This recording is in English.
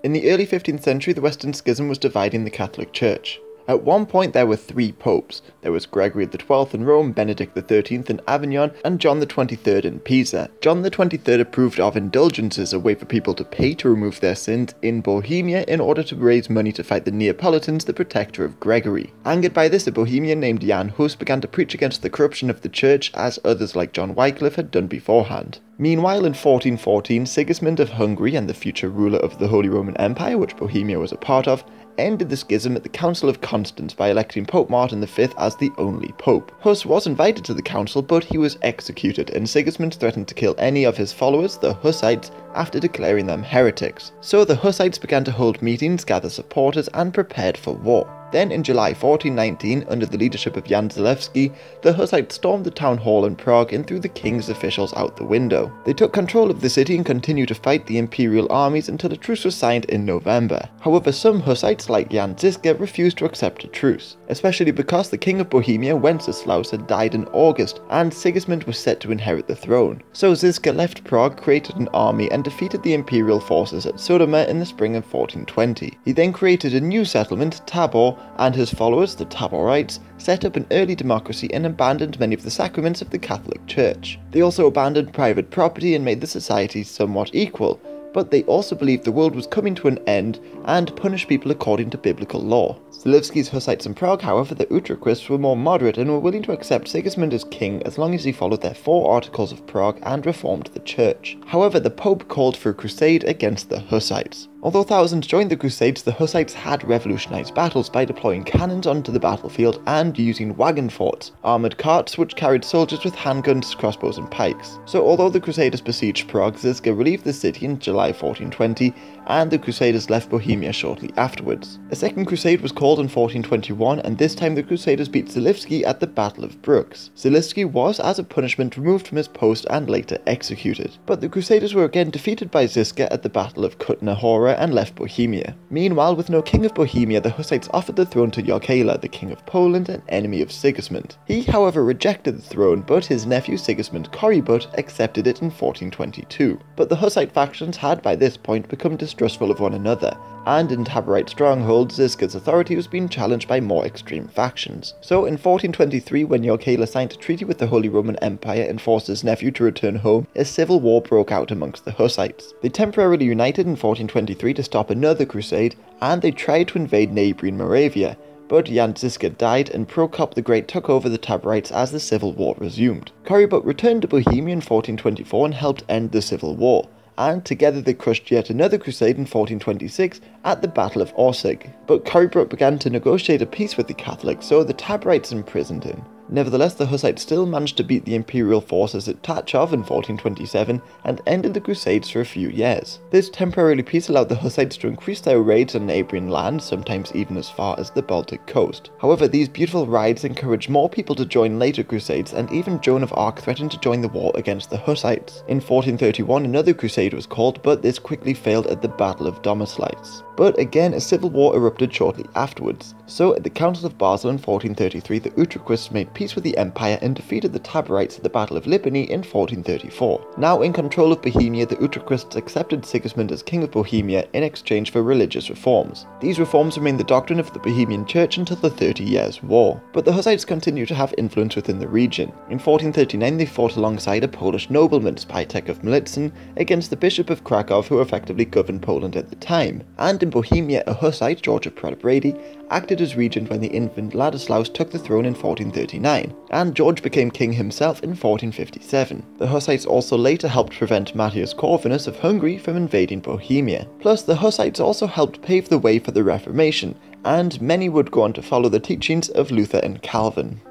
In the early 15th century, the Western Schism was dividing the Catholic Church. At one point there were 3 popes. There was Gregory XII in Rome, Benedict XIII in Avignon, and John XXIII in Pisa. John XXIII approved of indulgences, a way for people to pay to remove their sins, in Bohemia in order to raise money to fight the Neapolitans, the protector of Gregory. Angered by this, a Bohemian named Jan Hus began to preach against the corruption of the church, as others like John Wycliffe had done beforehand. Meanwhile, in 1414, Sigismund of Hungary, and the future ruler of the Holy Roman Empire, which Bohemia was a part of, ended the schism at the Council of Constance by electing Pope Martin V as the only pope. Hus was invited to the council, but he was executed, and Sigismund threatened to kill any of his followers, the Hussites, after declaring them heretics. So the Hussites began to hold meetings, gather supporters, and prepared for war. Then in July 1419, under the leadership of Jan Zalewski, the Hussites stormed the town hall in Prague and threw the king's officials out the window. They took control of the city and continued to fight the imperial armies until a truce was signed in November. However, some Hussites like Jan Žižka refused to accept a truce, especially because the king of Bohemia, Wenceslaus, had died in August and Sigismund was set to inherit the throne. So Žižka left Prague, created an army, and defeated the imperial forces at Sudoma in the spring of 1420. He then created a new settlement, Tabor, and his followers, the Taborites, set up an early democracy and abandoned many of the sacraments of the Catholic Church. They also abandoned private property and made the society somewhat equal, but they also believed the world was coming to an end and punished people according to biblical law. Zalewski's Hussites in Prague, however, the Utraquists, were more moderate and were willing to accept Sigismund as king as long as he followed their 4 Articles of Prague and reformed the church. However, the Pope called for a crusade against the Hussites. Although thousands joined the Crusades, the Hussites had revolutionized battles by deploying cannons onto the battlefield and using wagon forts, armored carts which carried soldiers with handguns, crossbows and pikes. So although the Crusaders besieged Prague, Žižka relieved the city in July 1420, and the Crusaders left Bohemia shortly afterwards. A second crusade was called in 1421, and this time the Crusaders beat Zalewski at the Battle of Brooks. Zalewski was, as a punishment, removed from his post and later executed. But the Crusaders were again defeated by Žižka at the Battle of Kutna Hora and left Bohemia. Meanwhile, with no king of Bohemia, the Hussites offered the throne to Jogaila, the king of Poland, an enemy of Sigismund. He, however, rejected the throne, but his nephew Sigismund Korybut accepted it in 1422. But the Hussite factions had by this point become distrustful of one another, and in Taborite strongholds, Žižka's authority was being challenged by more extreme factions. So in 1423, when Jogaila signed a treaty with the Holy Roman Empire and forced his nephew to return home, a civil war broke out amongst the Hussites. They temporarily united in 1423 to stop another crusade, and they tried to invade neighbouring Moravia, but Jan Žižka died and Prokop the Great took over the Taborites as the civil war resumed. Korybut returned to Bohemia in 1424 and helped end the civil war, and together they crushed yet another crusade in 1426 at the Battle of Orsig. But Korybut began to negotiate a peace with the Catholics, so the Taborites imprisoned him. Nevertheless, the Hussites still managed to beat the imperial forces at Tachov in 1427 and ended the Crusades for a few years. This temporary peace allowed the Hussites to increase their raids on neighbouring lands, sometimes even as far as the Baltic coast. However, these beautiful raids encouraged more people to join later Crusades, and even Joan of Arc threatened to join the war against the Hussites. In 1431, another crusade was called, but this quickly failed at the Battle of Domaslice. But again, a civil war erupted shortly afterwards. So at the Council of Basel in 1433, the Utraquists made peace with the empire and defeated the Taborites at the Battle of Lipany in 1434. Now in control of Bohemia, the Utraquists accepted Sigismund as king of Bohemia in exchange for religious reforms. These reforms remained the doctrine of the Bohemian Church until the 30 Years' War. But the Hussites continued to have influence within the region. In 1439 they fought alongside a Polish nobleman, Spytek of Militzin, against the Bishop of Krakow, who effectively governed Poland at the time. And in Bohemia, a Hussite, George of Prado-Brady, acted as regent when the infant Ladislaus took the throne in 1439, and George became king himself in 1457. The Hussites also later helped prevent Matthias Corvinus of Hungary from invading Bohemia. Plus, the Hussites also helped pave the way for the Reformation, and many would go on to follow the teachings of Luther and Calvin.